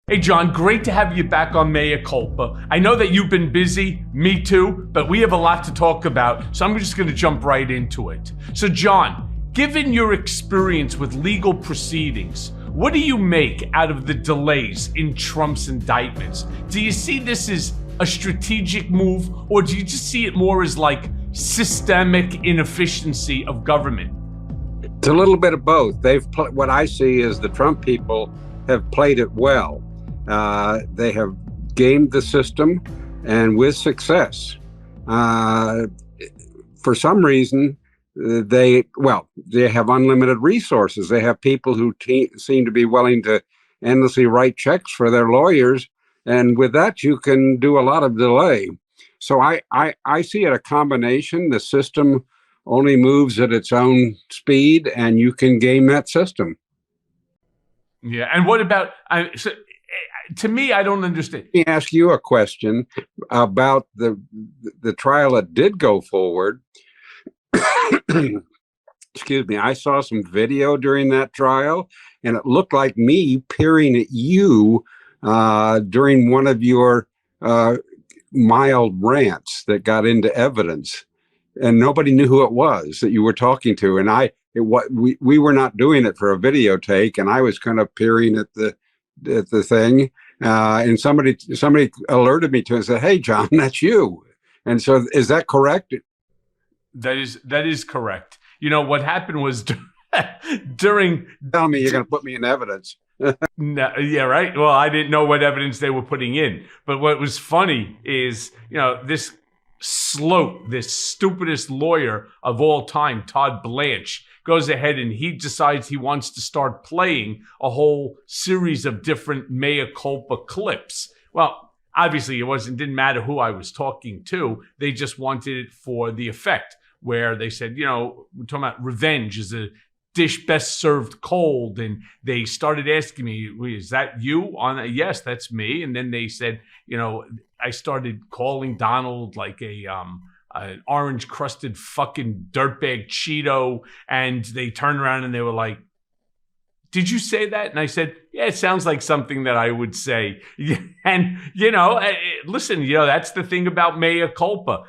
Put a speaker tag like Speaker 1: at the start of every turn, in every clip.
Speaker 1: Hey, John, great to have you back on Mea Culpa. I know that you've been busy, me too, but we have a lot to talk about, so I'm just going to jump right into it. So, John, given your experience with legal proceedings, what do you make out of the delays in Trump's indictments? Do you see this as a strategic move, or do you just see it more as like systemic inefficiency of government?
Speaker 2: It's a little bit of both. What I see is the Trump people have played it well. They have gamed the system, and with success. For some reason, they have unlimited resources. They have people who seem to be willing to endlessly write checks for their lawyers, and with that, you can do a lot of delay. So I see it a combination. The system only moves at its own speed, and you can game that system.
Speaker 1: Yeah, and what about? To me, I don't understand.
Speaker 2: Let me ask you a question about the trial that did go forward. Excuse me. I saw some video during that trial, and it looked like me peering at you during one of your mild rants that got into evidence, and nobody knew who it was that you were talking to. And we were not doing it for a video take, and I was kind of peering at the thing, and somebody alerted me to it and said, "Hey, John, that's you." And so, is that correct?
Speaker 1: That is correct. You know what happened was during.
Speaker 2: Tell me you're going to put me in evidence.
Speaker 1: No, yeah, right. Well, I didn't know what evidence they were putting in, but what was funny is, this slope, this stupidest lawyer of all time, Todd Blanche, goes ahead and he decides he wants to start playing a whole series of different mea culpa clips. Well, obviously didn't matter who I was talking to. They just wanted it for the effect, where they said, we're talking about revenge is a dish best served cold. And they started asking me, is that you on? Yes, that's me. And then they said, I started calling Donald like an orange crusted fucking dirtbag Cheeto. And they turned around and they were like, "Did you say that?" And I said, "Yeah, it sounds like something that I would say." And, listen, that's the thing about mea culpa.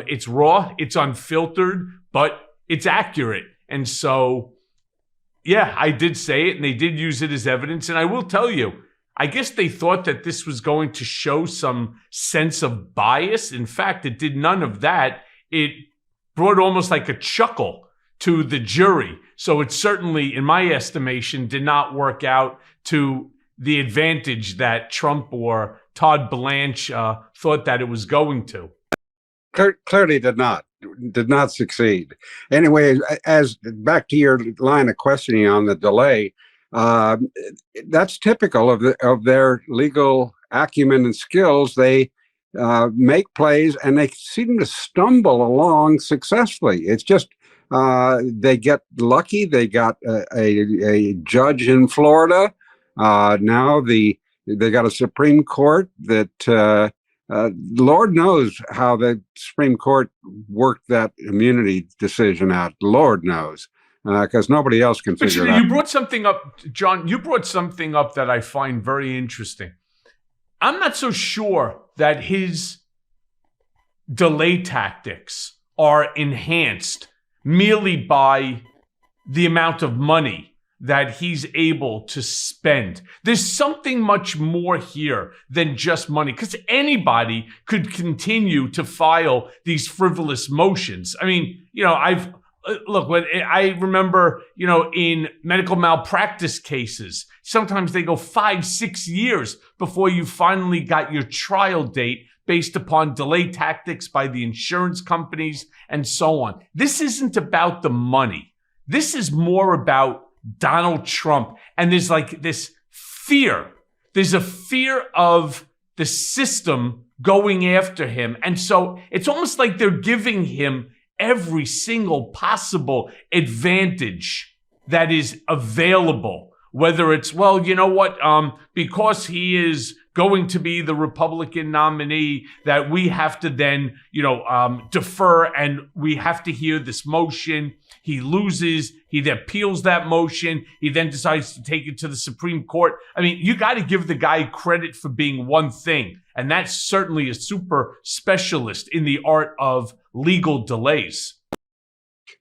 Speaker 1: It's raw, it's unfiltered, but it's accurate. And so, yeah, I did say it, and they did use it as evidence. And I will tell you, I guess they thought that this was going to show some sense of bias. In fact, it did none of that. It brought almost like a chuckle to the jury. So it certainly, in my estimation, did not work out to the advantage that Trump or Todd Blanche thought that it was going to.
Speaker 2: Clearly did not succeed. Anyway, as back to your line of questioning on the delay, that's typical of their legal acumen and skills. They make plays and they seem to stumble along successfully. It's just they get lucky. They got a judge in Florida. Now they got a Supreme Court that Lord knows how the Supreme Court worked that immunity decision out. Lord knows. Because nobody else can figure it out.
Speaker 1: You brought something up, John. You brought something up that I find very interesting. I'm not so sure that his delay tactics are enhanced merely by the amount of money that he's able to spend. There's something much more here than just money, because anybody could continue to file these frivolous motions. I mean, when I remember, in medical malpractice cases, sometimes they go 5-6 years before you finally got your trial date based upon delay tactics by the insurance companies and so on. This isn't about the money. This is more about Donald Trump. And there's like this fear. There's a fear of the system going after him. And so it's almost like they're giving him every single possible advantage that is available, whether it's, well, you know what, because he is going to be the Republican nominee, that we have to then, defer, and we have to hear this motion. He loses. He then appeals that motion. He then decides to take it to the Supreme Court. I mean, you got to give the guy credit for being one thing, and that's certainly a super specialist in the art of legal delays.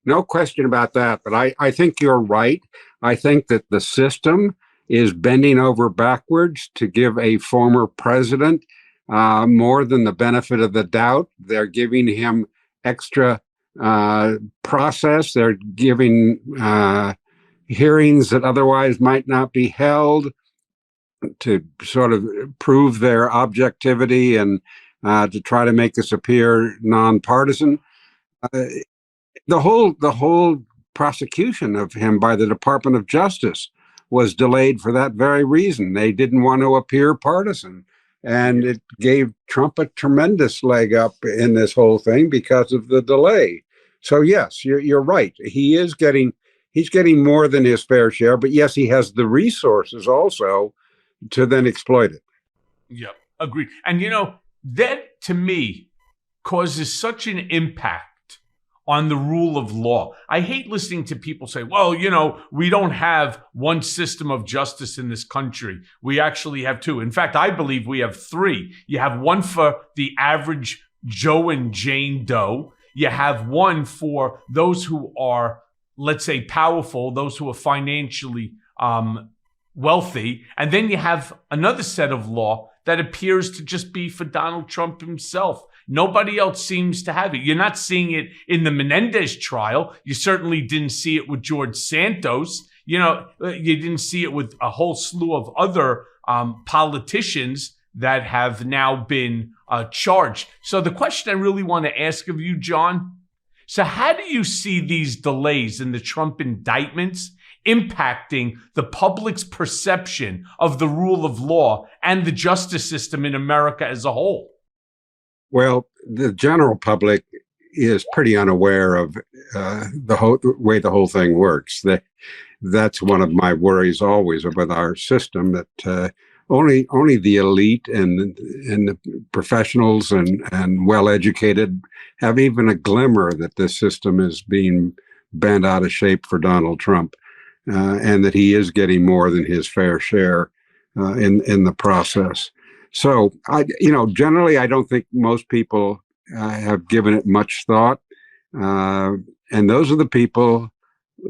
Speaker 2: No question about that. But I think you're right. I think that the system is bending over backwards to give a former president more than the benefit of the doubt. They're giving him extra process. They're giving hearings that otherwise might not be held to sort of prove their objectivity and to try to make this appear nonpartisan. The whole prosecution of him by the Department of Justice was delayed for that very reason. They didn't want to appear partisan. And it gave Trump a tremendous leg up in this whole thing because of the delay. So yes, you're right. He's getting more than his fair share, but yes, he has the resources also to then exploit it.
Speaker 1: Yep, agreed. And that to me causes such an impact on the rule of law. I hate listening to people say, well, we don't have one system of justice in this country. We actually have two. In fact, I believe we have three. You have one for the average Joe and Jane Doe. You have one for those who are, let's say, powerful, those who are financially wealthy. And then you have another set of law that appears to just be for Donald Trump himself. Nobody else seems to have it. You're not seeing it in the Menendez trial. You certainly didn't see it with George Santos. You didn't see it with a whole slew of other politicians that have now been charged. So the question I really want to ask of you, John, so how do you see these delays in the Trump indictments impacting the public's perception of the rule of law and the justice system in America as a whole?
Speaker 2: Well, the general public is pretty unaware of the way the whole thing works. That's one of my worries always about our system, that only the elite and the professionals and well-educated have even a glimmer that this system is being bent out of shape for Donald Trump, and that he is getting more than his fair share in the process. So, generally, I don't think most people have given it much thought. And those are the people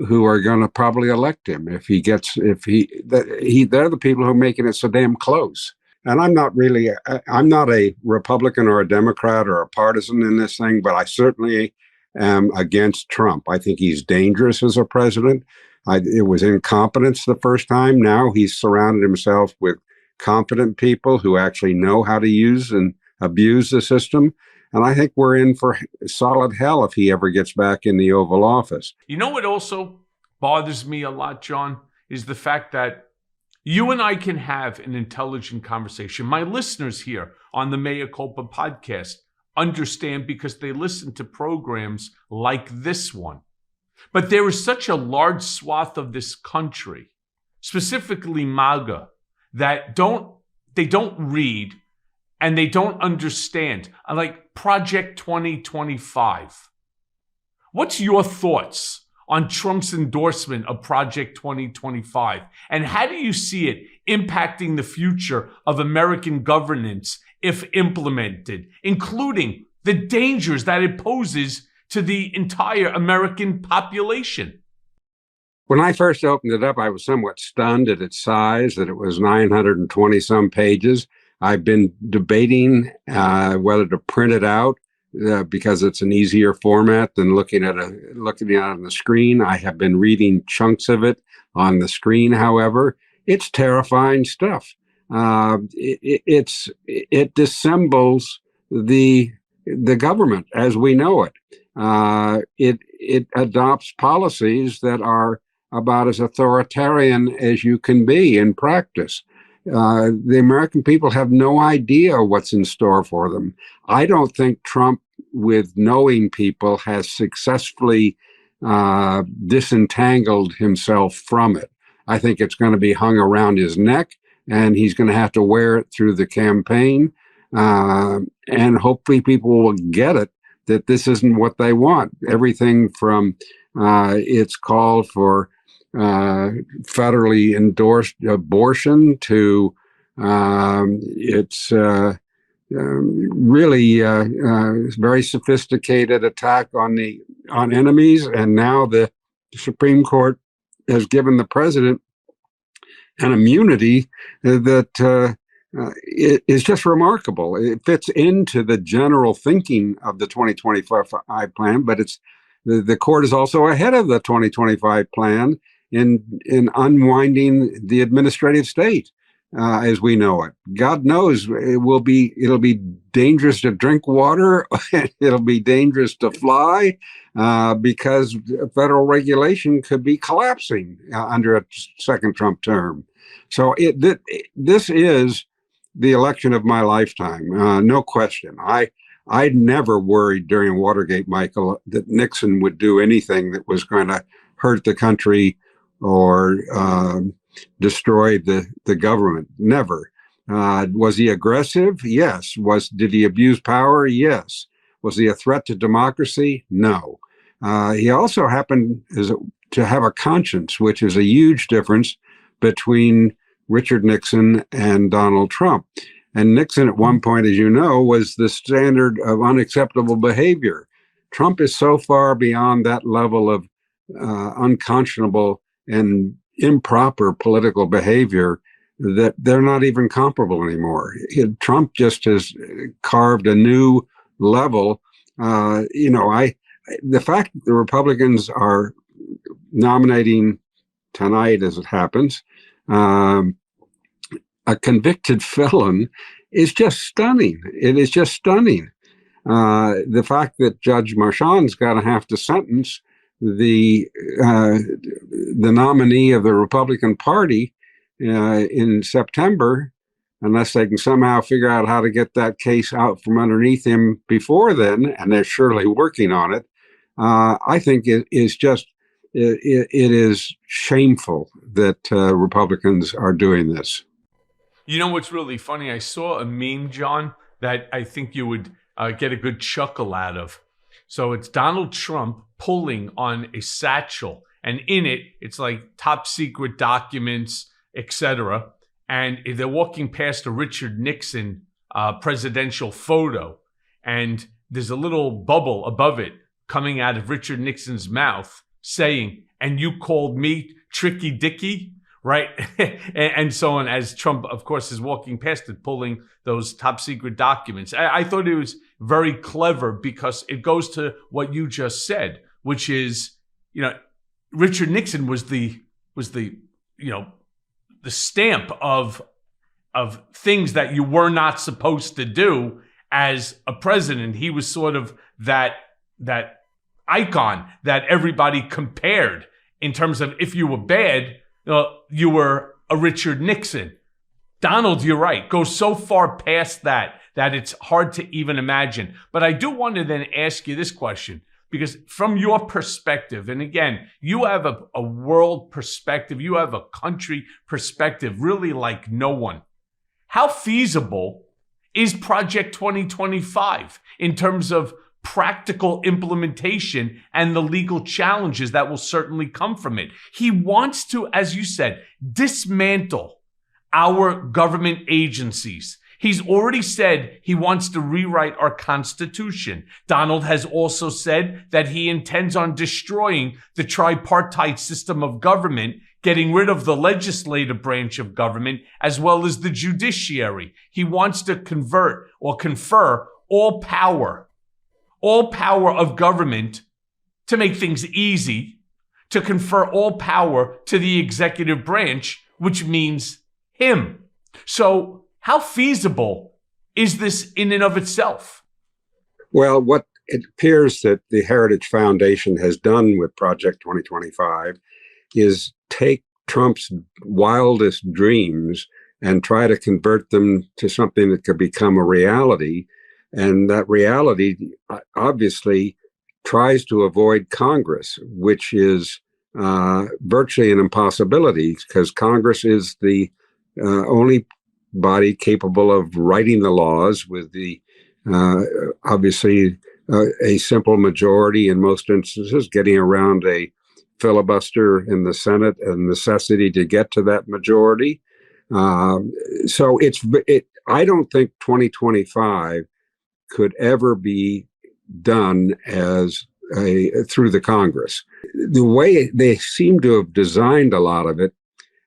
Speaker 2: who are going to probably elect him they're the people who are making it so damn close. And I'm not a Republican or a Democrat or a partisan in this thing, but I certainly am against Trump. I think he's dangerous as a president. It was incompetence the first time. Now he's surrounded himself with competent people who actually know how to use and abuse the system. And I think we're in for solid hell if he ever gets back in the Oval Office.
Speaker 1: You know what also bothers me a lot, John, is the fact that you and I can have an intelligent conversation. My listeners here on the Mea Culpa podcast understand because they listen to programs like this one. But there is such a large swath of this country, specifically MAGA, that they don't read and they don't understand. Like Project 2025. What's your thoughts on Trump's endorsement of Project 2025? And how do you see it impacting the future of American governance if implemented, including the dangers that it poses to the entire American population?
Speaker 2: When I first opened it up, I was somewhat stunned at its size, that it was 920 some pages. I've been debating whether to print it out because it's an easier format than looking at it on the screen. I have been reading chunks of it on the screen. However, it's terrifying stuff. It dissembles the government as we know it. It adopts policies that are about as authoritarian as you can be in practice. The American people have no idea what's in store for them. I don't think Trump, with knowing people, has successfully disentangled himself from it. I think it's going to be hung around his neck, and he's going to have to wear it through the campaign. And hopefully people will get it, that this isn't what they want. Everything from its call for federally endorsed abortion to its really very sophisticated attack on enemies. And now the Supreme Court has given the president an immunity that is just remarkable. It fits into the general thinking of the 2025 plan, but it's the court is also ahead of the 2025 plan in unwinding the administrative state as we know it. God knows it'll be dangerous to drink water. It'll be dangerous to fly because federal regulation could be collapsing under a second Trump term. So this is the election of my lifetime, no question. I never worried during Watergate, Michael, that Nixon would do anything that was going to hurt the country or destroy the government. Never. Was he aggressive? Yes. Did he abuse power? Yes. Was he a threat to democracy? No. He also happened to have a conscience, which is a huge difference between Richard Nixon and Donald Trump. And Nixon, at one point, as you know, was the standard of unacceptable behavior. Trump is so far beyond that level of unconscionable and improper political behavier that they're not even comparable anymore. Trump just has carved a new level. The fact that the Republicans are nominating tonight, as it happens, a convicted felon is just stunning. It is just stunning. The fact that Judge Marchand's going to have to sentence the nominee of the Republican Party in September, unless they can somehow figure out how to get that case out from underneath him before then, and they're surely working on it. I think it is just it is shameful that Republicans are doing this.
Speaker 1: You know what's really funny? I saw a meme, John, that I think you would get a good chuckle out of. So it's Donald Trump pulling on a satchel, and in it, it's like top secret documents, etc. And they're walking past a Richard Nixon presidential photo, and there's a little bubble above it coming out of Richard Nixon's mouth saying, "And you called me Tricky Dicky?" Right? and so on, as Trump, of course, is walking past it, pulling those top secret documents. I thought it was very clever because it goes to what you just said, which is, Richard Nixon was the stamp of things that you were not supposed to do as a president. He was sort of that icon that everybody compared in terms of if you were bad, you were a Richard Nixon. Donald, you're right, goes so far past that it's hard to even imagine. But I do want to then ask you this question, because from your perspective, and again, you have a world perspective, you have a country perspective, really like no one. How feasible is Project 2025 in terms of practical implementation and the legal challenges that will certainly come from it? He wants to, as you said, dismantle our government agencies. He's already said he wants to rewrite our Constitution. Donald has also said that he intends on destroying the tripartite system of government, getting rid of the legislative branch of government, as well as the judiciary. He wants to convert or confer all power of government, to make things easy, to confer all power to the executive branch, which means him. So how feasible is this in and of itself?
Speaker 2: Well, what it appears that the Heritage Foundation has done with Project 2025 is take Trump's wildest dreams and try to convert them to something that could become a reality. And that reality obviously tries to avoid Congress, which is virtually an impossibility because Congress is the only body capable of writing the laws with the obviously a simple majority in most instances, getting around a filibuster in the Senate and necessity to get to that majority. So I don't think 2025 could ever be done as through the Congress. The way they seem to have designed a lot of it,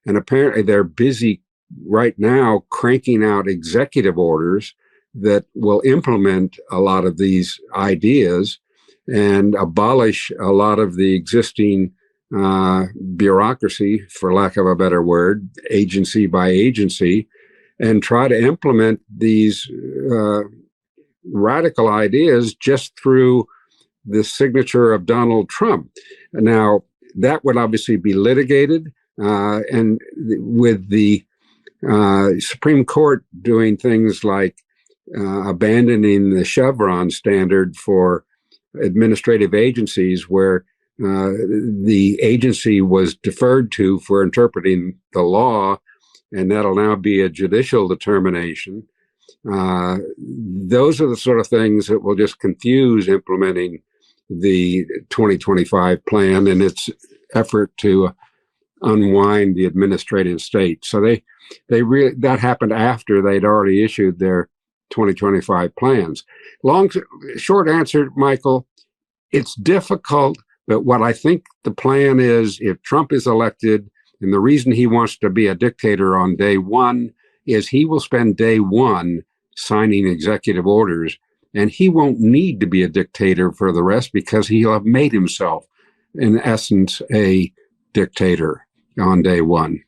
Speaker 2: and apparently they're busy right now cranking out executive orders that will implement a lot of these ideas and abolish a lot of the existing bureaucracy, for lack of a better word, agency by agency, and try to implement these radical ideas just through the signature of Donald Trump. Now, that would obviously be litigated, and with the Supreme Court doing things like abandoning the Chevron standard for administrative agencies, where the agency was deferred to for interpreting the law, and that'll now be a judicial determination. Those are the sort of things that will just confuse implementing the 2025 plan and its effort to unwind the administrative state. So they really, that happened after they'd already issued their 2025 plans. Short answer, Michael, it's difficult, but what I think the plan is, if Trump is elected, and the reason he wants to be a dictator on day one is he will spend day one signing executive orders, and he won't need to be a dictator for the rest because he'll have made himself, in essence, a dictator on day one.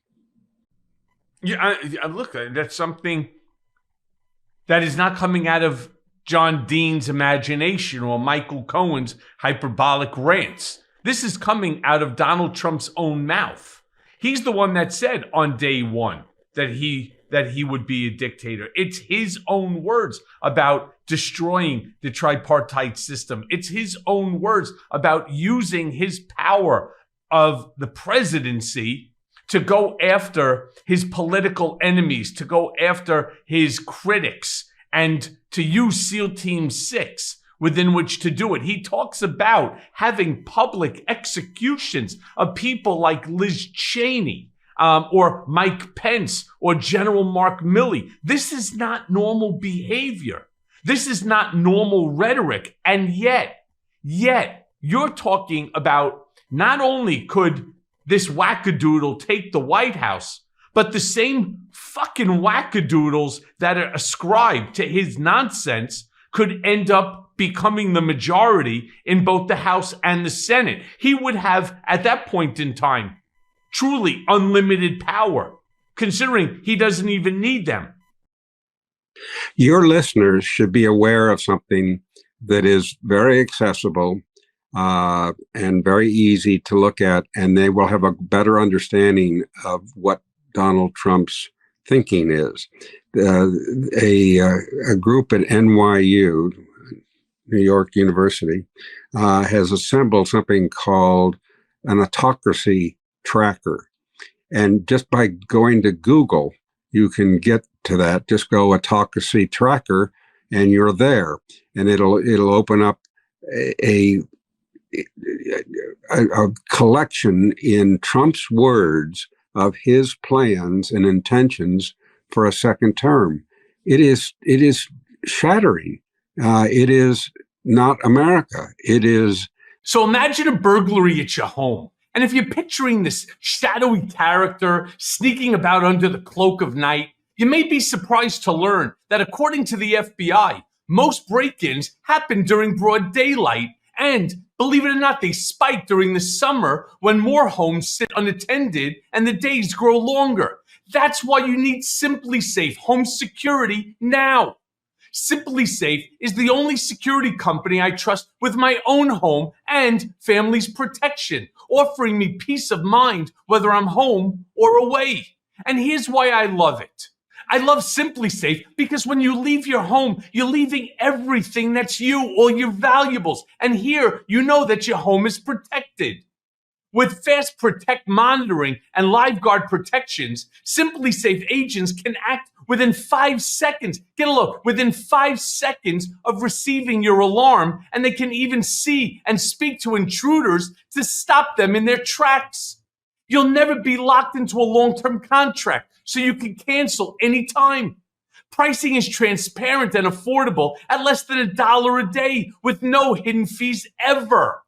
Speaker 1: Yeah, look, that's something that is not coming out of John Dean's imagination or Michael Cohen's hyperbolic rants. This is coming out of Donald Trump's own mouth. He's the one that said on day one that he would be a dictator. It's his own words about destroying the tripartite system. It's his own words about using his power of the presidency to go after his political enemies, to go after his critics, and to use SEAL Team 6 within which to do it. He talks about having public executions of people like Liz Cheney, or Mike Pence, or General Mark Milley. This is not normal behavior. This is not normal rhetoric. And yet, you're talking about not only could this wackadoodle take the White House, but the same fucking wackadoodles that are ascribed to his nonsense could end up becoming the majority in both the House and the Senate. He would have, at that point in time, truly unlimited power, considering he doesn't even need them.
Speaker 2: Your listeners should be aware of something that is very accessible and very easy to look at, and they will have a better understanding of what Donald Trump's thinking is. A group at NYU, New York University, has assembled something called an autocracy tracker. And just by going to Google, you can get to that. Just go autocracy tracker and you're there. And it'll open up a collection in Trump's words of his plans and intentions for a second term. It is shattering. It is not America. It is.
Speaker 1: So imagine a burglary at your home. And if you're picturing this shadowy character sneaking about under the cloak of night, you may be surprised to learn that according to the FBI, most break-ins happen during broad daylight, and believe it or not, they spike during the summer when more homes sit unattended and the days grow longer. That's why you need Simply Safe home security now. Simply Safe is the only security company I trust with my own home and family's protection, offering me peace of mind whether I'm home or away. And here's why I love it. I love Simply Safe because when you leave your home, you're leaving everything that's you, all your valuables. And here, you know that your home is protected. With fast protect monitoring and LiveGuard protections, Simply Safe agents can act within 5 seconds. Get a look, within 5 seconds of receiving your alarm, and they can even see and speak to intruders to stop them in their tracks. You'll never be locked into a long-term contract, so you can cancel anytime. Pricing is transparent and affordable at less than $1 a day with no hidden fees ever.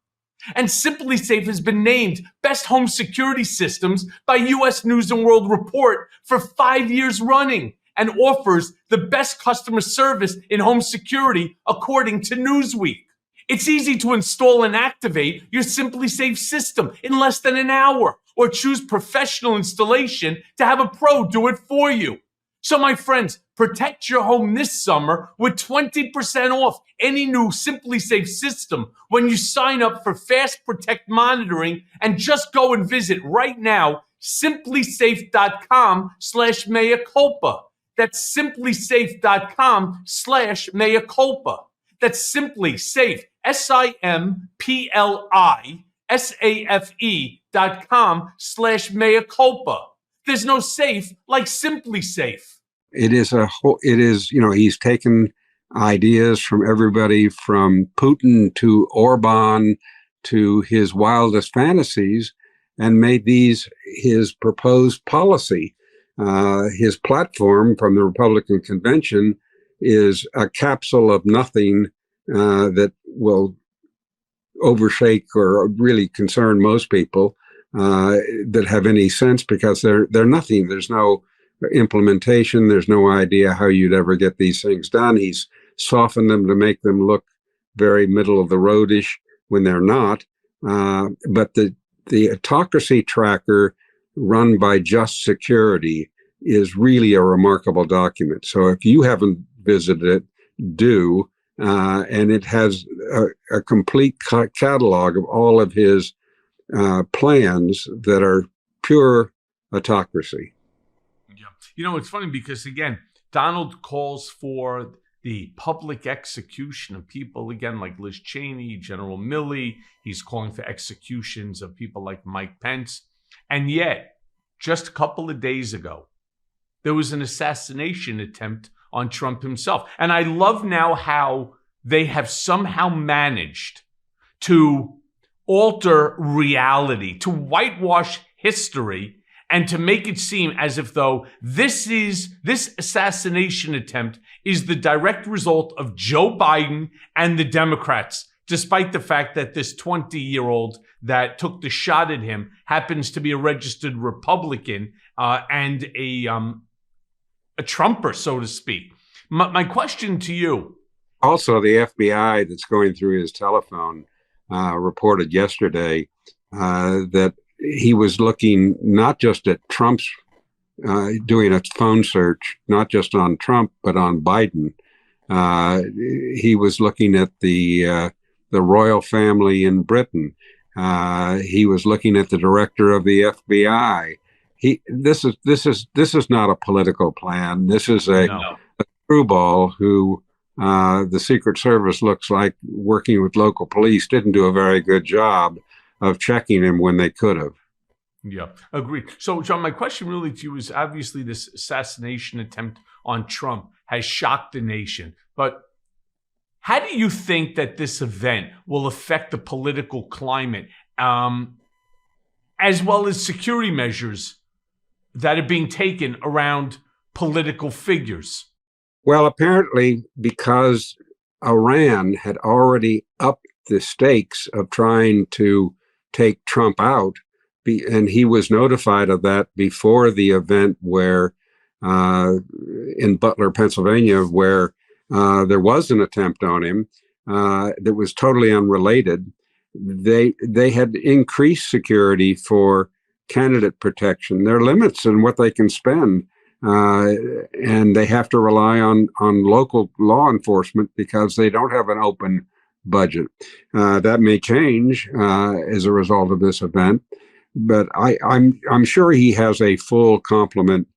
Speaker 1: And Simply Safe has been named Best Home Security Systems by U.S. News & World Report for 5 years running and offers the best customer service in home security according to Newsweek. It's easy to install and activate your Simply Safe system in less than an hour, or choose professional installation to have a pro do it for you. So my friends, protect your home this summer with 20% off any new Simply Safe system when you sign up for Fast Protect monitoring, and just go and visit right now, simplysafe.com/mea culpa. That's simplysafe.com/mea culpa. That's Simply Safe, SIMPLISAFE.com/mea culpa. There's no safe like Simply Safe.
Speaker 2: It is he's taken ideas from everybody from Putin to Orban to his wildest fantasies and made these his proposed policy. His platform from the Republican convention is a capsule of nothing that will overshake or really concern most people that have any sense, because they're nothing. There's no implementation. There's no idea how you'd ever get these things done. He's softened them to make them look very middle of the roadish when they're not. But the autocracy tracker run by Just Security is really a remarkable document. So if you haven't visited it, do. And it has a complete catalog of all of his plans that are pure autocracy.
Speaker 1: Yeah. You know, it's funny because, again, Donald calls for the public execution of people, again, like Liz Cheney, General Milley. He's calling for executions of people like Mike Pence. And yet, just a couple of days ago, there was an assassination attempt on Trump himself. And I love now how they have somehow managed to alter reality, to whitewash history, and to make it seem as if though this assassination attempt is the direct result of Joe Biden and the Democrats, despite the fact that this 20-year-old that took the shot at him happens to be a registered Republican and a Trumper, so to speak. My question to you.
Speaker 2: Also, the FBI that's going through his telephone reported yesterday that he was looking not just at Trump's, doing a phone search, not just on Trump, but on Biden. He was looking at the royal family in Britain. He was looking at the director of the FBI. This is not a political plan. This is a screwball who the Secret Service looks like, working with local police, didn't do a very good job of checking him when they could have.
Speaker 1: Yeah, agreed. So, John, my question really to you is, obviously this assassination attempt on Trump has shocked the nation. But how do you think that this event will affect the political climate, as well as security measures that are being taken around political figures?
Speaker 2: Well, apparently, because Iran had already upped the stakes of trying to take Trump out, and he was notified of that before the event where in Butler, Pennsylvania, where there was an attempt on him that was totally unrelated. They had increased security for candidate protection. There are limits in what they can spend, and they have to rely on local law enforcement because they don't have an open budget. That may change as a result of this event, but I'm sure he has a full complement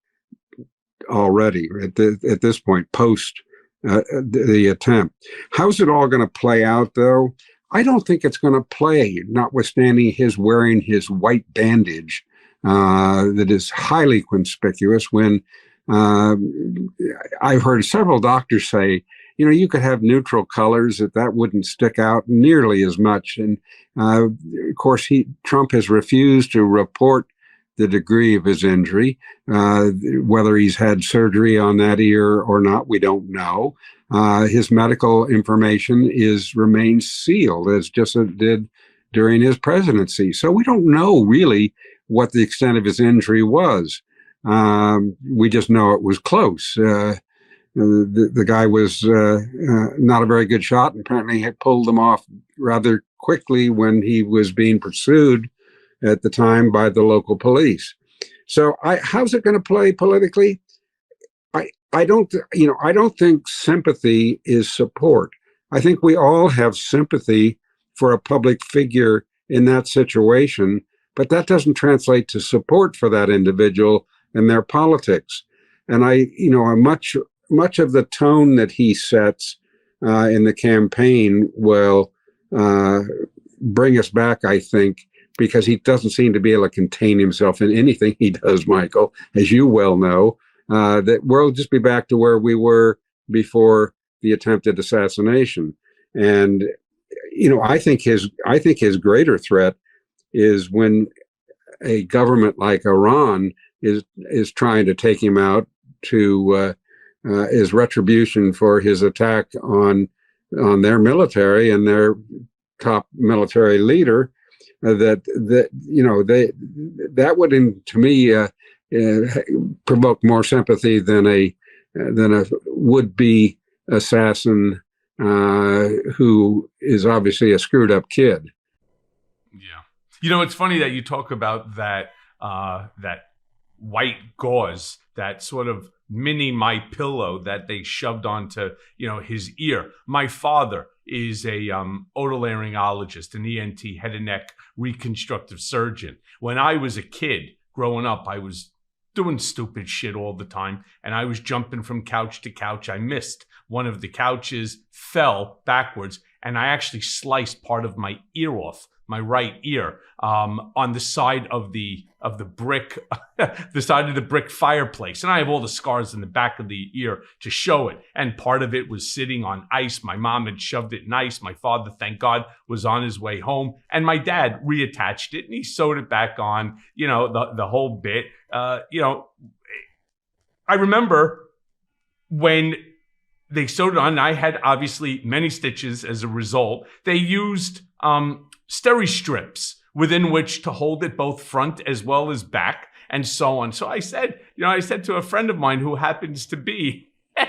Speaker 2: already at this point post the attempt. How's it all going to play out, though? I don't think it's going to play, notwithstanding his wearing his white bandage that is highly conspicuous when I've heard several doctors say, you could have neutral colors that wouldn't stick out nearly as much. And of course, Trump has refused to report the degree of his injury. Whether he's had surgery on that ear or not, we don't know. His medical information remains sealed, as just it did during his presidency. So we don't know really what the extent of his injury was. We just know it was close. The guy was not a very good shot, and apparently had pulled them off rather quickly when he was being pursued at the time by the local police. So how's it going to play politically? I don't think sympathy is support. I think we all have sympathy for a public figure in that situation, but that doesn't translate to support for that individual and their politics. And much of the tone that he sets in the campaign will bring us back, I think, because he doesn't seem to be able to contain himself in anything he does, Michael, as you well know, that we'll just be back to where we were before the attempted assassination. And, I think his greater threat is when a government like Iran is trying to take him out to as retribution for his attack on their military and their top military leader. That would, to me, provoke more sympathy than a would-be assassin who is obviously a screwed-up kid.
Speaker 1: Yeah, it's funny that you talk about that white gauze, that sort of mini My Pillow that they shoved onto his ear. My father is a otolaryngologist, an ENT, head and neck reconstructive surgeon. When I was a kid growing up, I was doing stupid shit all the time, and I was jumping from couch to couch. I missed one of the couches, fell backwards, and I actually sliced part of my ear off, my right ear, on the side of the brick, the side of the brick fireplace. And I have all the scars in the back of the ear to show it. And part of it was sitting on ice. My mom had shoved it in ice. My father, thank God, was on his way home. And my dad reattached it and he sewed it back on, the whole bit. I remember when they sewed it on, I had obviously many stitches as a result. They used steri strips within which to hold it both front as well as back and so on. So I said to a friend of mine who happens to be a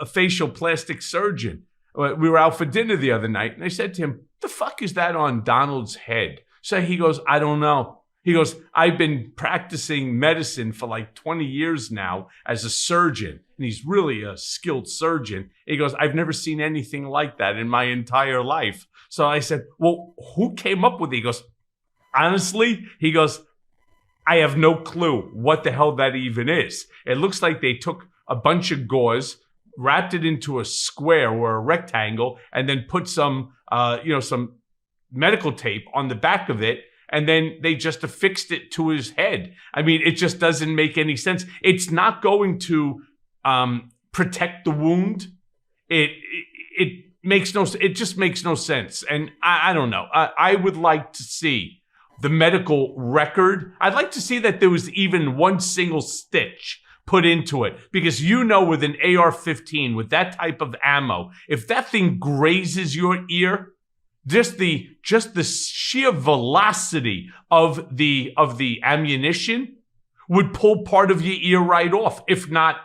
Speaker 1: facial plastic surgeon. We were out for dinner the other night and I said to him, "The fuck is that on Donald's head?" So he goes, "I don't know." He goes, "I've been practicing medicine for like 20 years now as a surgeon." And he's really a skilled surgeon. He goes, "I've never seen anything like that in my entire life." So I said, "Well, who came up with it?" He goes, "Honestly," he goes, "I have no clue what the hell that even is. It looks like they took a bunch of gauze, wrapped it into a square or a rectangle, and then put some medical tape on the back of it. And then they just affixed it to his head." I mean, it just doesn't make any sense. It's not going to protect the wound. It just makes no sense. And I don't know. I would like to see the medical record. I'd like to see that there was even one single stitch put into it, because with an AR-15, with that type of ammo, if that thing grazes your ear, just the sheer velocity of the ammunition would pull part of your ear right off, if not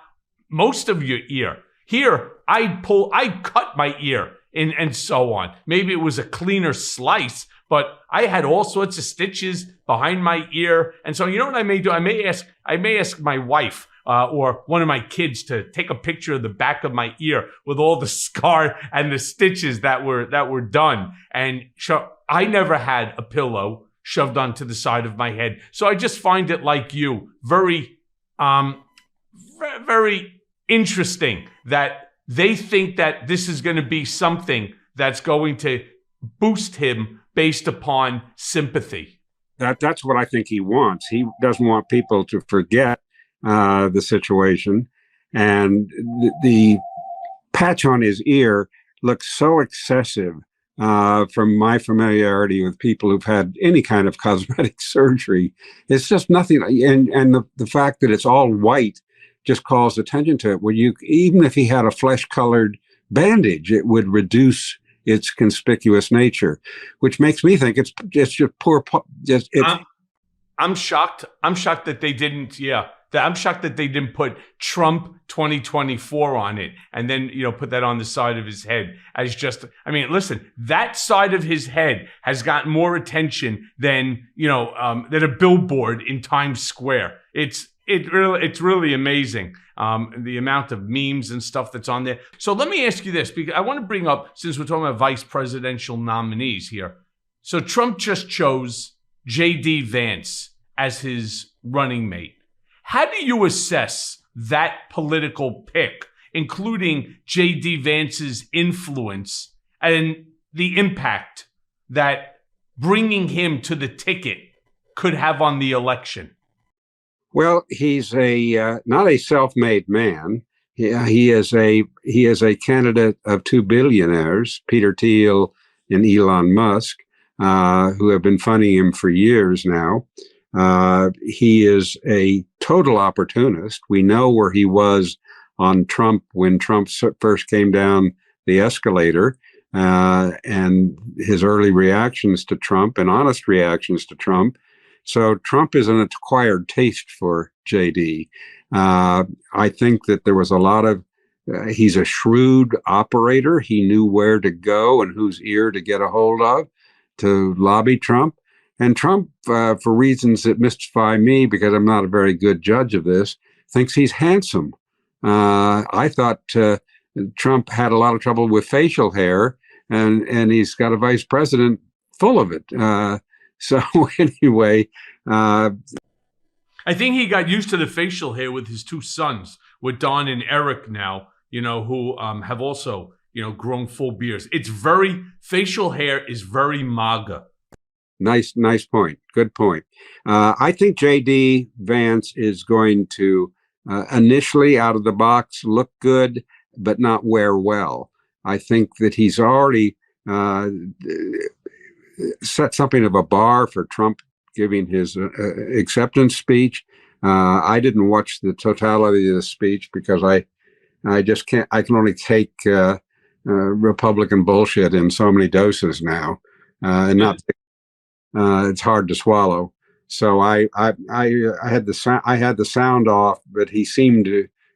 Speaker 1: most of your ear. Here, I'd cut my ear and so on. Maybe it was a cleaner slice, but I had all sorts of stitches behind my ear. And so, what I may do? I may ask my wife or one of my kids to take a picture of the back of my ear with all the scar and the stitches that were done. And I never had a pillow shoved onto the side of my head. So I just find it, like you, very, very interesting that they think that this is going to be something that's going to boost him based upon sympathy.
Speaker 2: That's what I think he wants. He doesn't want people to forget the situation. And the patch on his ear looks so excessive from my familiarity with people who've had any kind of cosmetic surgery. It's just nothing. And the fact that it's all white just calls attention to it. Even if he had a flesh-colored bandage, it would reduce its conspicuous nature, which makes me think it's just poor.
Speaker 1: I'm shocked. I'm shocked that they didn't. Yeah, I'm shocked that they didn't put Trump 2024 on it, and then put that on the side of his head as just. I mean, listen, that side of his head has gotten more attention than than a billboard in Times Square. It's really amazing. The amount of memes and stuff that's on there. So let me ask you this, because I want to bring up, since we're talking about vice presidential nominees here. So Trump just chose J.D. Vance as his running mate. How do you assess that political pick, including J.D. Vance's influence and the impact that bringing him to the ticket could have on the election?
Speaker 2: Well, he's not a self-made man. He is a candidate of two billionaires, Peter Thiel and Elon Musk, who have been funding him for years now. He is a total opportunist. We know where he was on Trump when Trump first came down the escalator, and his early reactions to Trump and honest reactions to Trump. So Trump is an acquired taste for JD. I think that there was a lot of, he's a shrewd operator. He knew where to go and whose ear to get a hold of to lobby Trump. And Trump, for reasons that mystify me, because I'm not a very good judge of this, thinks he's handsome. I thought Trump had a lot of trouble with facial hair, and he's got a vice president full of it. So anyway,
Speaker 1: I think he got used to the facial hair with his two sons, with Don and Eric now, who have also, grown full beards. Facial hair is very MAGA.
Speaker 2: Nice point. Good point. I think J.D. Vance is going to initially out of the box look good, but not wear well. I think that he's already set something of a bar for Trump giving his acceptance speech. I didn't watch the totality of the speech because I just can't. I can only take Republican bullshit in so many doses now, and not. It's hard to swallow. So I had the sound off, but he seemed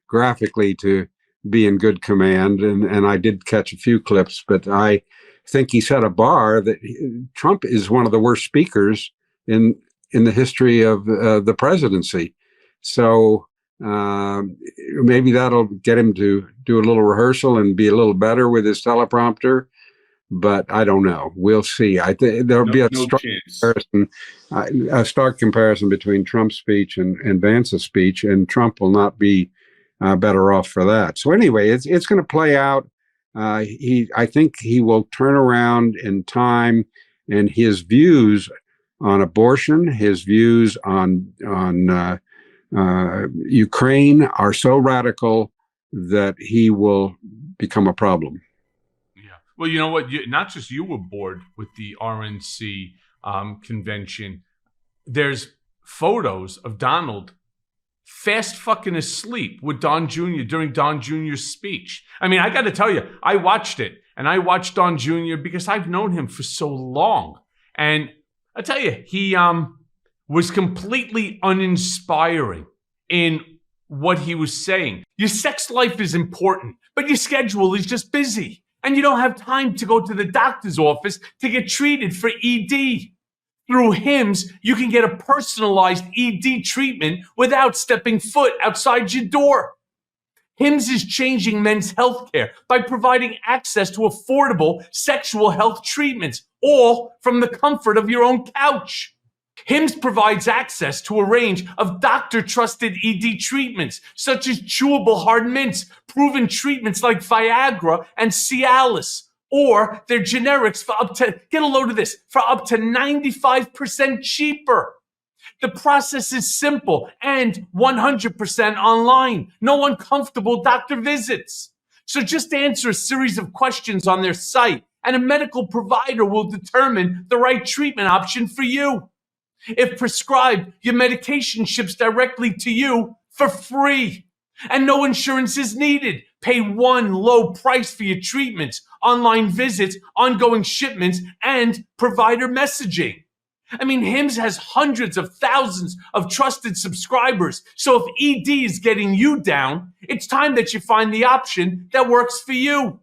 Speaker 2: graphically to be in good command, and I did catch a few clips, but I think he set a bar that Trump is one of the worst speakers in the history of the presidency. So maybe that'll get him to do a little rehearsal and be a little better with his teleprompter. But I don't know. We'll see. I think there'll be a stark comparison between Trump's speech and Vance's speech, and Trump will not be better off for that. So anyway, it's going to play out. I think he will turn around in time, and his views on abortion, his views on Ukraine are so radical that he will become a problem.
Speaker 1: Well, you know what? Not just you were bored with the RNC convention. There's photos of Donald fast fucking asleep with Don Jr. during Don Jr.'s speech. I mean, I got to tell you, I watched it, and I watched Don Jr. because I've known him for so long. And I tell you, he was completely uninspiring in what he was saying. Your sex life is important, but your schedule is just busy. And you don't have time to go to the doctor's office to get treated for ED. Through HIMS, you can get a personalized ED treatment without stepping foot outside your door. HIMS is changing men's healthcare by providing access to affordable sexual health treatments, all from the comfort of your own couch. HIMSS provides access to a range of doctor-trusted ED treatments, such as chewable hard mints, proven treatments like Viagra and Cialis, or their generics for get a load of this, for up to 95% cheaper. The process is simple and 100% online. No uncomfortable doctor visits. So just answer a series of questions on their site, and a medical provider will determine the right treatment option for you. If prescribed, your medication ships directly to you for free. And no insurance is needed. Pay one low price for your treatments, online visits, ongoing shipments, and provider messaging. I mean, HIMSS has hundreds of thousands of trusted subscribers. So if ED is getting you down, it's time that you find the option that works for you.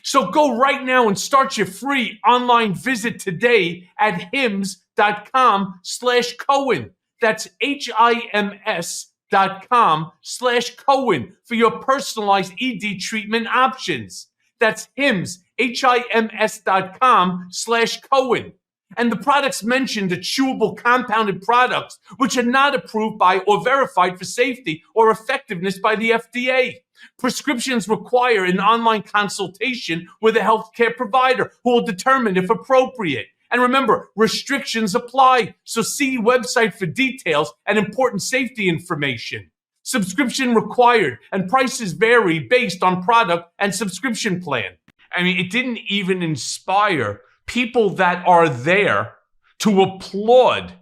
Speaker 1: So go right now and start your free online visit today at HIMSS.com/Cohen. That's HIMS.com/Cohen for your personalized ED treatment options. That's HIMSS, HIMS.com/Cohen. And the products mentioned are chewable compounded products, which are not approved by or verified for safety or effectiveness by the FDA. Prescriptions require an online consultation with a healthcare provider who will determine if appropriate. And remember, restrictions apply, so see website for details and important safety information. Subscription required, and prices vary based on product and subscription plan. I mean, it didn't even inspire people that are there to applaud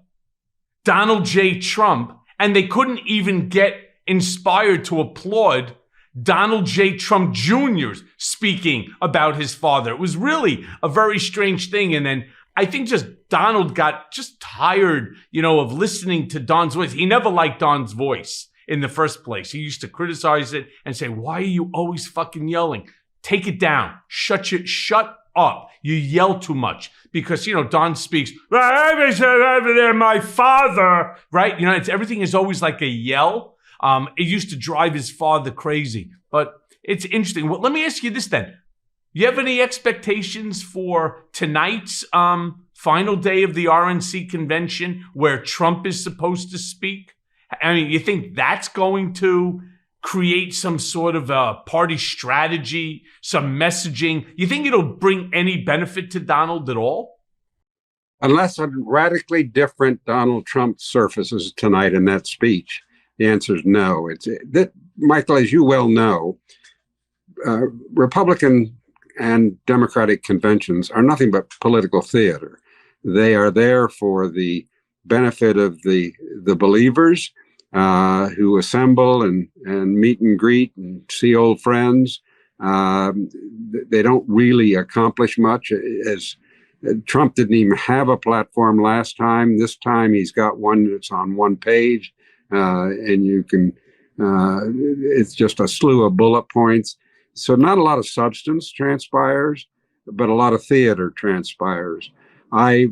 Speaker 1: Donald J. Trump, and they couldn't even get inspired to applaud Donald J. Trump Jr.'s speaking about his father. It was really a very strange thing. And then I think just Donald got just tired, of listening to Don's voice. He never liked Don's voice in the first place. He used to criticize it and say, "Why are you always fucking yelling? Take it down. Shut up. You yell too much." Because, Don speaks, "My father," right? Everything is always like a yell. It used to drive his father crazy. But it's interesting. Well, let me ask you this then. You have any expectations for tonight's final day of the RNC convention where Trump is supposed to speak? I mean, you think that's going to create some sort of a party strategy, some messaging? You think it'll bring any benefit to Donald at all?
Speaker 2: Unless a radically different Donald Trump surfaces tonight in that speech, the answer is no. Michael, as you well know, Republican and Democratic conventions are nothing but political theater. They are there for the benefit of the believers who assemble and meet and greet and see old friends. They don't really accomplish much. As Trump didn't even have a platform last time. This time he's got one that's on one page, and you can. It's just a slew of bullet points. So not a lot of substance transpires, but a lot of theater transpires. I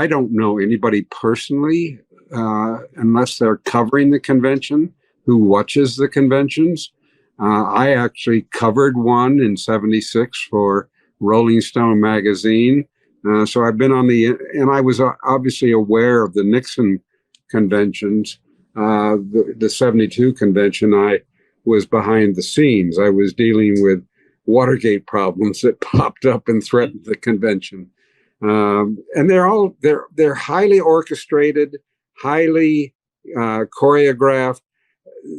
Speaker 2: don't know anybody personally, unless they're covering the convention, who watches the conventions. I actually covered one in '76 for Rolling Stone magazine. So I've been and I was obviously aware of the Nixon conventions. The '72 convention, I was behind the scenes. I was dealing with Watergate problems that popped up and threatened the convention. And they're highly orchestrated, highly choreographed.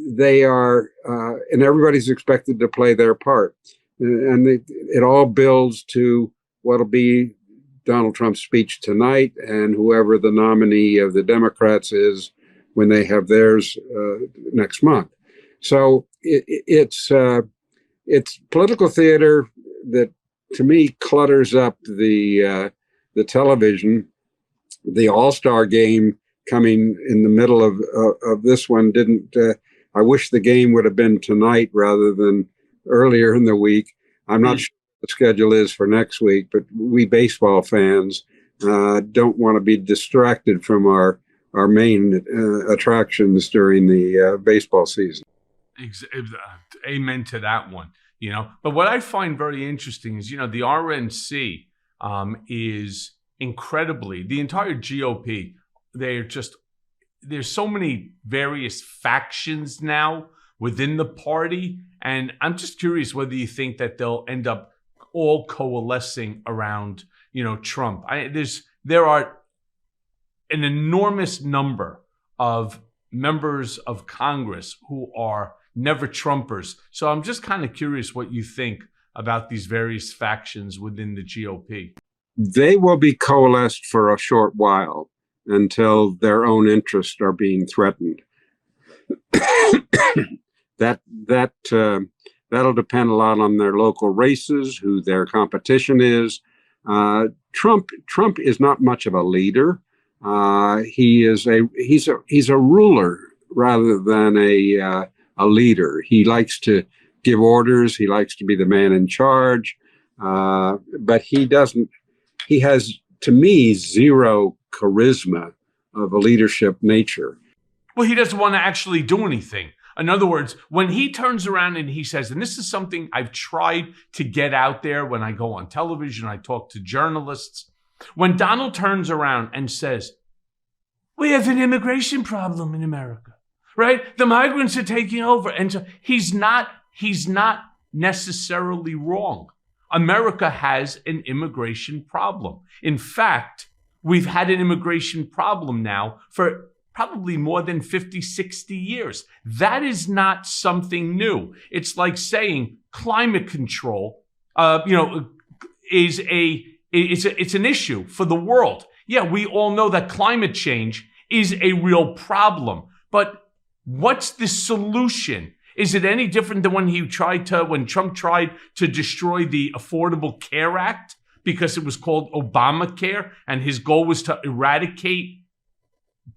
Speaker 2: They are, and everybody's expected to play their part. And it all builds to what'll be Donald Trump's speech tonight, and whoever the nominee of the Democrats is when they have theirs next month. So it's political theater that, to me, clutters up the television. The All-Star game coming in the middle of this one didn't. I wish the game would have been tonight rather than earlier in the week. I'm not sure what the schedule is for next week, but we baseball fans don't want to be distracted from our main attractions during the baseball season.
Speaker 1: Amen to that one. But what I find very interesting is, the RNC is incredibly, the entire GOP, there's so many various factions now within the party. And I'm just curious whether you think that they'll end up all coalescing around, Trump. There are an enormous number of members of Congress who are never Trumpers. So I'm just kind of curious what you think about these various factions within the GOP.
Speaker 2: They will be coalesced for a short while until their own interests are being threatened. That'll depend a lot on their local races, who their competition is. Trump is not much of a leader. He's a ruler rather than a leader. He likes to give orders. He likes to be the man in charge. But he has, to me, zero charisma of a leadership nature.
Speaker 1: Well, he doesn't want to actually do anything. In other words, when he turns around and he says, and this is something I've tried to get out there when I go on television, I talk to journalists. When Donald turns around and says, we have an immigration problem in America, right? The migrants are taking over. And so he's not necessarily wrong. America has an immigration problem. In fact, we've had an immigration problem now for probably more than 50, 60 years. That is not something new. It's like saying climate control, it's an issue for the world. Yeah, we all know that climate change is a real problem. But what's the solution? Is it any different than when Trump tried to destroy the Affordable Care Act because it was called Obamacare, and his goal was to eradicate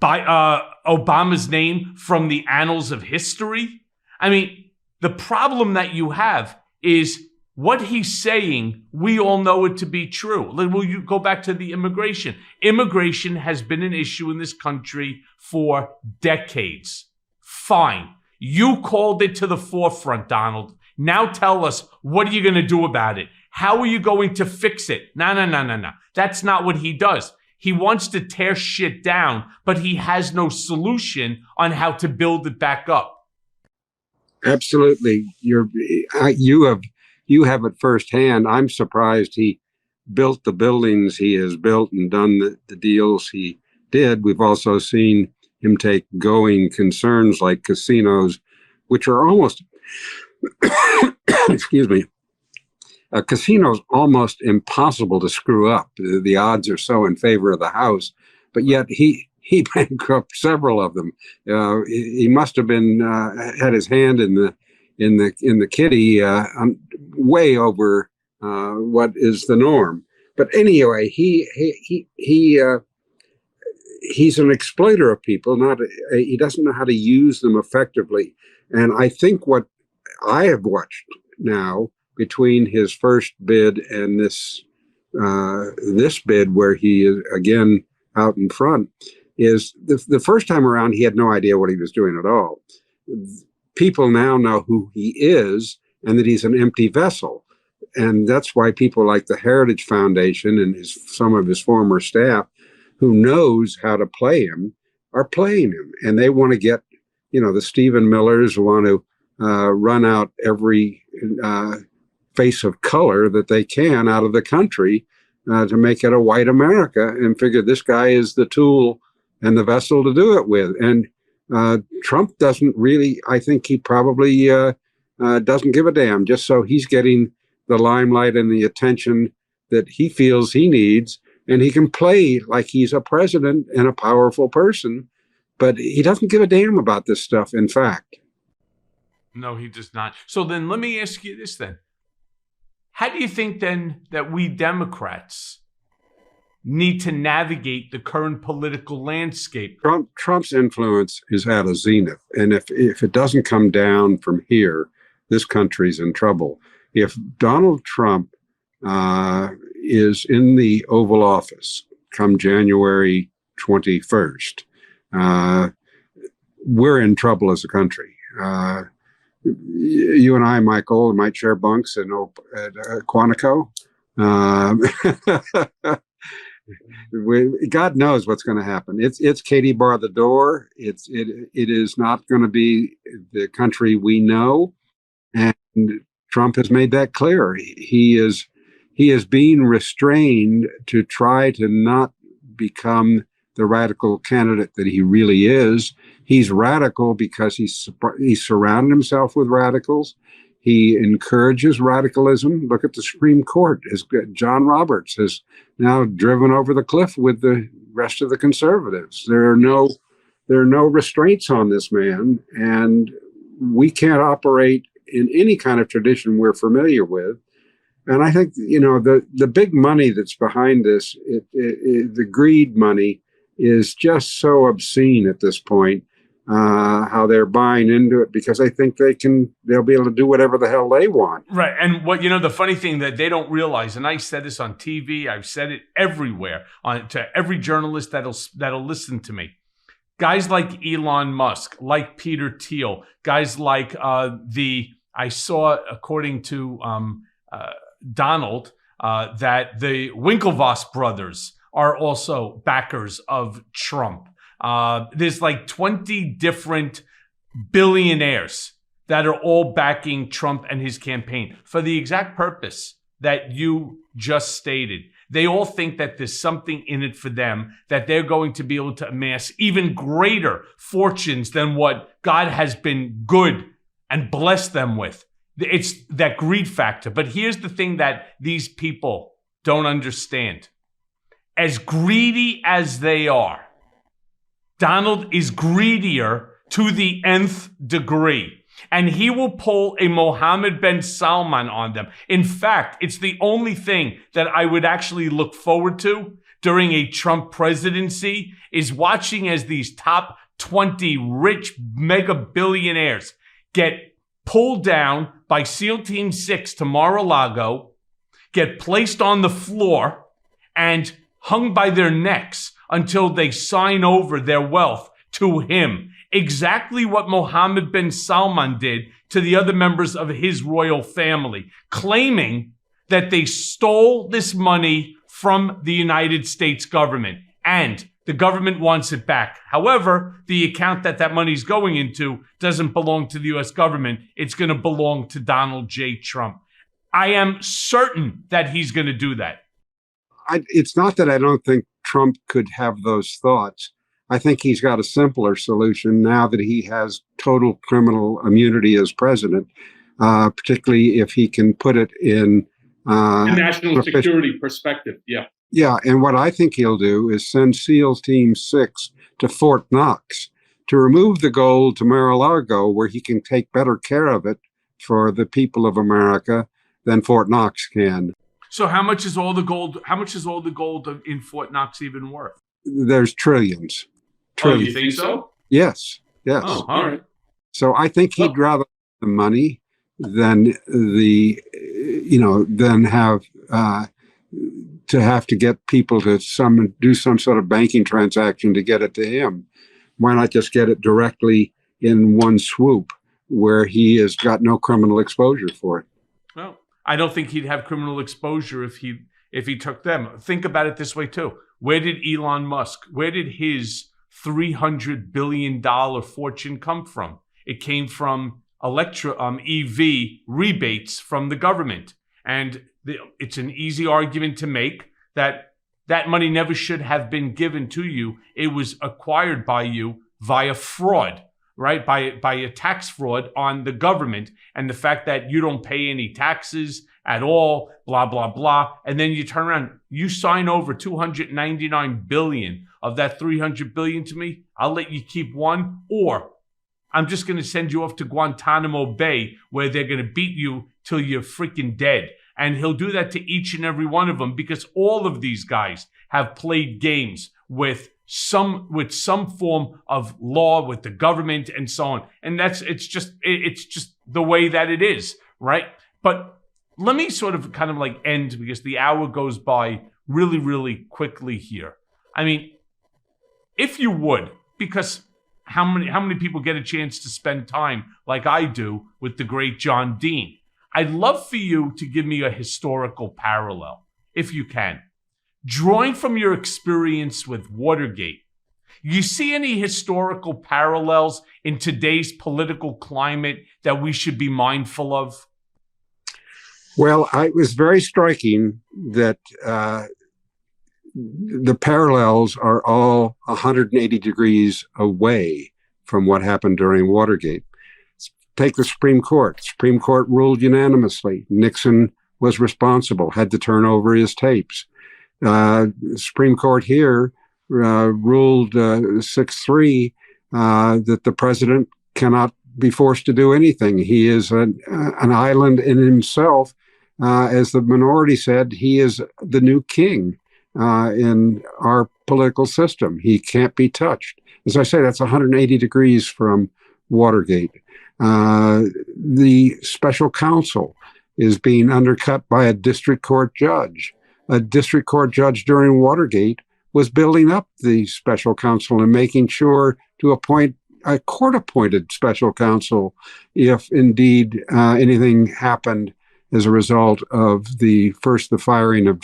Speaker 1: Obama's name from the annals of history? I mean, the problem that you have is what he's saying, we all know it to be true. Will you go back to the immigration? Immigration has been an issue in this country for decades. Fine. You called it to the forefront, Donald. Now tell us, what are you going to do about it? How are you going to fix it? No. That's not what he does. He wants to tear shit down, but he has no solution on how to build it back up.
Speaker 2: Absolutely. You have it firsthand. I'm surprised he built the buildings he has built and done the deals he did. We've also seen him take going concerns like casinos, which are almost, excuse me, a casino's almost impossible to screw up. The odds are so in favor of the house, but yet he bankrupted several of them. He must have been had his hand in the kitty way over what is the norm. But anyway, he's an exploiter of people. He doesn't know how to use them effectively. And I think what I have watched now, between his first bid and this bid, where he is again out in front, is the first time around he had no idea what he was doing at all. People now know who he is and that he's an empty vessel, and that's why people like the Heritage Foundation and some of his former staff, who knows how to play him, are playing him, and they want to get, the Stephen Millers want to run out every face of color that they can out of the country to make it a white America, and figure this guy is the tool and the vessel to do it with. And Trump doesn't really, I think he probably doesn't give a damn, just so he's getting the limelight and the attention that he feels he needs. And he can play like he's a president and a powerful person, but he doesn't give a damn about this stuff, in fact.
Speaker 1: No, he does not. So then let me ask you this then. How do you think then that we Democrats need to navigate the current political landscape?
Speaker 2: Trump's influence is at a zenith. And if it doesn't come down from here, this country's in trouble. If Donald Trump is in the Oval Office come January 21st, we're in trouble as a country. You and I, Michael, might share bunks at Quantico. God knows what's going to happen. It's Katie bar the door. It is not going to be the country we know, and Trump has made that clear. He is being restrained to try to not become the radical candidate that he really is. He's radical because he's surrounded himself with radicals. He encourages radicalism. Look at the Supreme Court. John Roberts has now driven over the cliff with the rest of the conservatives. There are no restraints on this man, and we can't operate in any kind of tradition we're familiar with. And I think, the big money that's behind this, the greed money, is just so obscene at this point. How they're buying into it, because I think they'll be able to do whatever the hell they want.
Speaker 1: Right. And the funny thing that they don't realize, and I said this on TV, I've said it everywhere, to every journalist that'll listen to me. Guys like Elon Musk, like Peter Thiel, guys like I saw, according to Donald, that the Winklevoss brothers are also backers of Trump. There's like 20 different billionaires that are all backing Trump and his campaign for the exact purpose that you just stated. They all think that there's something in it for them, that they're going to be able to amass even greater fortunes than what God has been good and blessed them with. It's that greed factor. But here's the thing that these people don't understand. As greedy as they are, Donald is greedier to the nth degree, and he will pull a Mohammed bin Salman on them. In fact, it's the only thing that I would actually look forward to during a Trump presidency, is watching as these top 20 rich mega billionaires get pulled down by SEAL Team 6 to Mar-a-Lago, get placed on the floor, and hung by their necks until they sign over their wealth to him. Exactly what Mohammed bin Salman did to the other members of his royal family, claiming that they stole this money from the United States government, and the government wants it back. However, the account that money's going into doesn't belong to the U.S. government. It's going to belong to Donald J. Trump. I am certain that he's going to do that.
Speaker 2: It's not that I don't think Trump could have those thoughts. I think he's got a simpler solution now that he has total criminal immunity as president, particularly if he can put it in
Speaker 3: a national security perspective. Yeah.
Speaker 2: Yeah. And what I think he'll do is send SEAL Team 6 to Fort Knox to remove the gold to Mar-a-Lago, where he can take better care of it for the people of America than Fort Knox can.
Speaker 1: So how much is all the gold? How much is all the gold in Fort Knox even worth?
Speaker 2: There's trillions.
Speaker 3: Oh, you think so?
Speaker 2: Yes.
Speaker 3: Oh, all right.
Speaker 2: So I think he'd rather the money than than have to get people to do some sort of banking transaction to get it to him. Why not just get it directly in one swoop, where he has got no criminal exposure for it?
Speaker 1: Well, I don't think he'd have criminal exposure if he took them. Think about it this way too. Where did Elon Musk, where did his $300 billion fortune come from? It came from EV rebates from the government. And it's an easy argument to make that money never should have been given to you. It was acquired by you via fraud, right? By a tax fraud on the government, and the fact that you don't pay any taxes at all, blah, blah, blah. And then you turn around, you sign over $299 billion of that $300 billion to me. I'll let you keep one, or I'm just going to send you off to Guantanamo Bay, where they're going to beat you till you're freaking dead. And he'll do that to each and every one of them, because all of these guys have played games with some form of law, with the government and so on. And it's just the way that it is, right? But let me sort of kind of like end, because the hour goes by really, really quickly here. I mean, if you would, because how many people get a chance to spend time like I do with the great John Dean? I'd love for you to give me a historical parallel, if you can, drawing from your experience with Watergate, you see any historical parallels in today's political climate that we should be mindful of?
Speaker 2: Well, it was very striking that the parallels are all 180 degrees away from what happened during Watergate. Take the Supreme Court. Supreme Court ruled unanimously. Nixon was responsible, had to turn over his tapes. Supreme Court here ruled 6-3 that the president cannot be forced to do anything. He is an island in himself. As the minority said, he is the new king in our political system. He can't be touched. As I say, that's 180 degrees from Watergate. The special counsel is being undercut by a district court judge. A district court judge during Watergate was building up the special counsel and making sure to appoint a court-appointed special counsel if indeed anything happened as a result of the firing of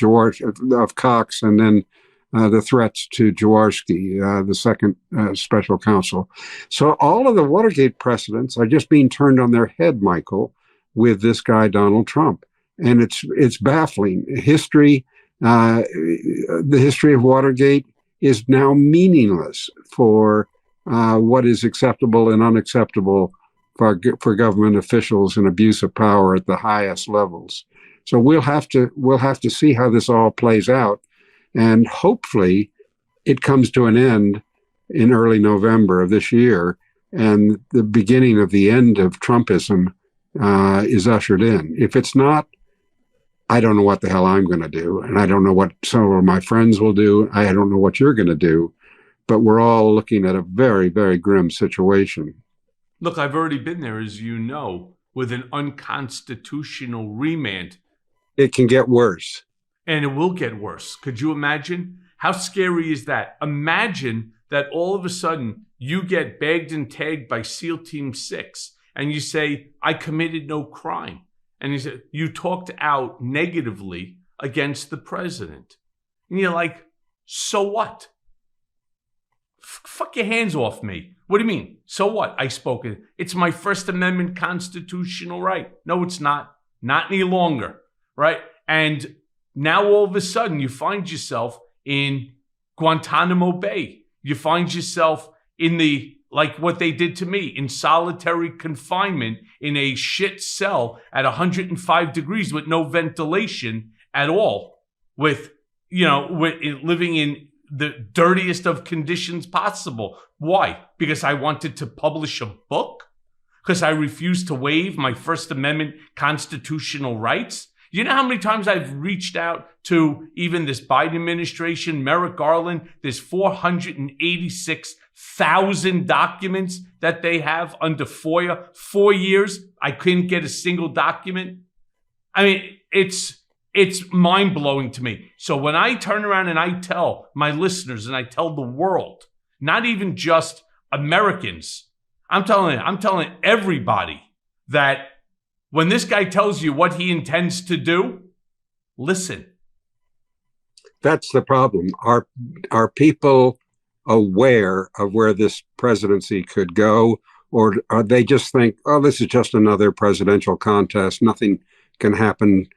Speaker 2: Cox and then the threats to Jaworski, the second special counsel. So all of the Watergate precedents are just being turned on their head, Michael, with this guy, Donald Trump. And it's baffling. The history of Watergate is now meaningless for what is acceptable and unacceptable for government officials and abuse of power at the highest levels. So we'll have to see how this all plays out. And hopefully it comes to an end in early November of this year, and the beginning of the end of Trumpism is ushered in. If it's not, I don't know what the hell I'm going to do, and I don't know what some of my friends will do. I don't know what you're going to do, but we're all looking at a very, very grim situation.
Speaker 1: Look, I've already been there, as you know, with an unconstitutional remand.
Speaker 2: It can get worse.
Speaker 1: And it will get worse. Could you imagine? How scary is that? Imagine that all of a sudden you get bagged and tagged by SEAL Team 6 and you say, I committed no crime. And you talked out negatively against the president. And you're like, so what? Fuck your hands off me. What do you mean? So what? I spoke. It's my First Amendment constitutional right. No, it's not. Not any longer. Right? And now all of a sudden you find yourself in Guantanamo Bay. You find yourself in like what they did to me, in solitary confinement in a shit cell at 105 degrees with no ventilation at all, with living in the dirtiest of conditions possible. Why? Because I wanted to publish a book? Because I refused to waive my First Amendment constitutional rights? You know how many times I've reached out to even this Biden administration, Merrick Garland, there's 486,000 documents that they have under FOIA. 4 years, I couldn't get a single document. I mean, it's mind-blowing to me. So when I turn around and I tell my listeners and I tell the world, not even just Americans, I'm telling everybody that when this guy tells you what he intends to do, listen.
Speaker 2: That's the problem. Are people aware of where this presidency could go, or are they just think, oh, this is just another presidential contest, nothing can happen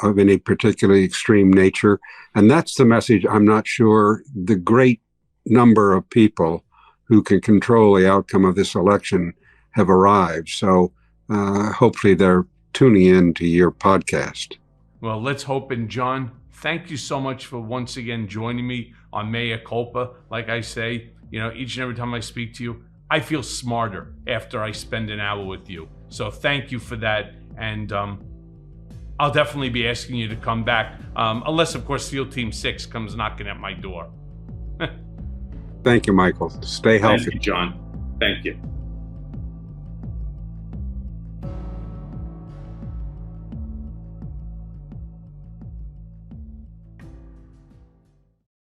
Speaker 2: of any particularly extreme nature? And that's the message I'm not sure the great number of people who can control the outcome of this election have arrived. So hopefully they're tuning in to your podcast.
Speaker 1: Well, let's hope. And John, thank you so much for once again joining me on Mea Culpa. Like I say, each and every time I speak to you, I feel smarter after I spend an hour with you. So thank you for that. And I'll definitely be asking you to come back, unless, of course, SEAL Team 6 comes knocking at my door.
Speaker 2: Thank you, Michael. Stay healthy.
Speaker 3: Thank you, John. Thank you.